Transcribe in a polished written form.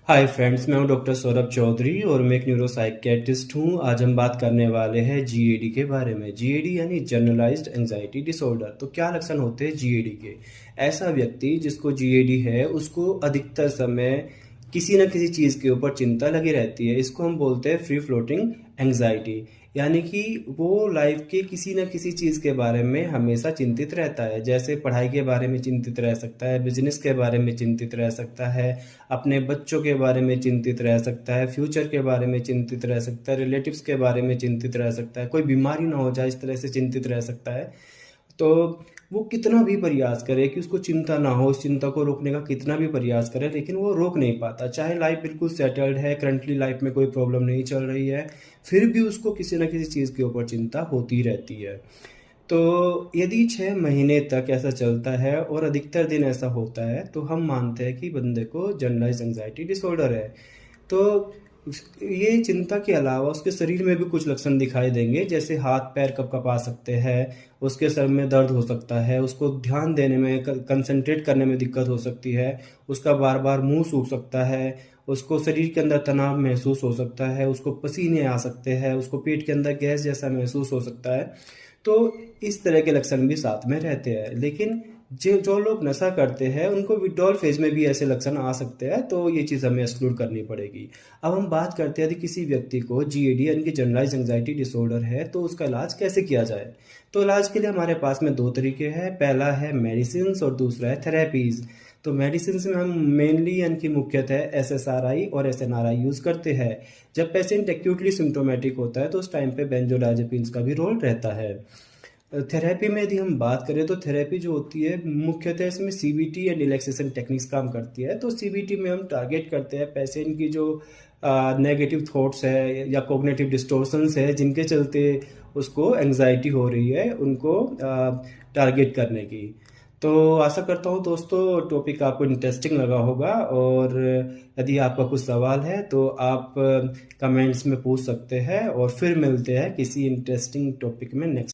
Hi friends, मैं हूं doctor Saurabh Chaudhary और मैं एक न्यूरो साइकियाट्रिस्ट हूं। आज हम बात करने वाले हैं जीएडी के बारे में। जीएडी यानी जनरलाइज्ड एंजाइटी डिसऑर्डर। तो क्या लक्षण होते हैं जीएडी के? ऐसा व्यक्ति जिसको जीएडी है उसको अधिकतर समय किसी न किसी चीज़ के ऊपर चिंता लगी रहती है। इसको हम बोलते हैं फ्री फ्लोटिंग एंजाइटी, यानी कि वो लाइफ के किसी न किसी चीज़ के बारे में हमेशा चिंतित रहता है। जैसे पढ़ाई के बारे में चिंतित रह सकता है, बिजनेस के बारे में चिंतित रह सकता है, अपने बच्चों के बारे में चिंतित रह सकता है, फ्यूचर के बारे में चिंतित रह सकता है, रिलेटिव्स के बारे में चिंतित रह सकता है, कोई बीमारी ना हो जाए इस तरह से चिंतित रह सकता है। तो वो कितना भी प्रयास करे कि उसको चिंता ना हो, उस चिंता को रोकने का कितना भी प्रयास करे, लेकिन वो रोक नहीं पाता। चाहे लाइफ बिल्कुल सेटल्ड है, करंटली लाइफ में कोई प्रॉब्लम नहीं चल रही है, फिर भी उसको किसी न किसी चीज़ के ऊपर चिंता होती रहती है। तो यदि 6 महीने तक ऐसा चलता है और अधिकतर दिन ऐसा होता है, तो हम मानते हैं कि बंदे को जनरलाइज्ड एंजाइटी डिसऑर्डर है। तो ये चिंता के अलावा उसके शरीर में भी कुछ लक्षण दिखाई देंगे, जैसे हाथ पैर कँपकपा सकते हैं, उसके सर में दर्द हो सकता है, उसको ध्यान देने में कंसंट्रेट करने में दिक्कत हो सकती है, उसका बार-बार मुँह सूख सकता है, उसको शरीर के अंदर तनाव महसूस हो सकता है, उसको पसीने आ सकते हैं, उसको पेट के अंदर गैस जैसा महसूस हो सकता है। तो इस तरह के लक्षण भी साथ में रहते हैं। लेकिन जो जो लोग नशा करते हैं उनको विथड्रॉल फेज में भी ऐसे लक्षण आ सकते हैं, तो ये चीज़ हमें एक्सक्लूड करनी पड़ेगी। अब हम बात करते हैं यदि किसी व्यक्ति को जीएडी यानी कि जनरलाइज्ड एंजाइटी डिसऑर्डर है, तो उसका इलाज कैसे किया जाए? तो इलाज के लिए हमारे पास में 2 तरीके हैं। पहला है मेडिसिन्स और दूसरा है थेरेपीज़। तो मेडिसिन्स में हम मेनली यानी कि मुख्यतः एसएसआरआई और एसएनआरआई यूज़ करते हैं। जब पेशेंट एक्यूटली सिम्प्टोमेटिक होता है तो उस टाइम पे बेंजोडाइज़ेपिन्स का भी रोल रहता है। थेरेपी में यदि हम बात करें तो थेरेपी जो होती है मुख्यतः इसमें सीबीटी या रिलैक्सेशन टेक्निक्स काम करती है। तो सीबीटी में हम टारगेट करते हैं पेशेंट की जो नेगेटिव थॉट्स है या कॉग्निटिव डिस्टॉर्शंस है जिनके चलते उसको एंग्जाइटी हो रही है, उनको टारगेट करने की। तो आशा करता हूँ दोस्तों टॉपिक आपको इंटरेस्टिंग लगा होगा, और यदि आपका कुछ सवाल है तो आप कमेंट्स में पूछ सकते हैं, और फिर मिलते हैं किसी इंटरेस्टिंग टॉपिक में नेक्स्ट।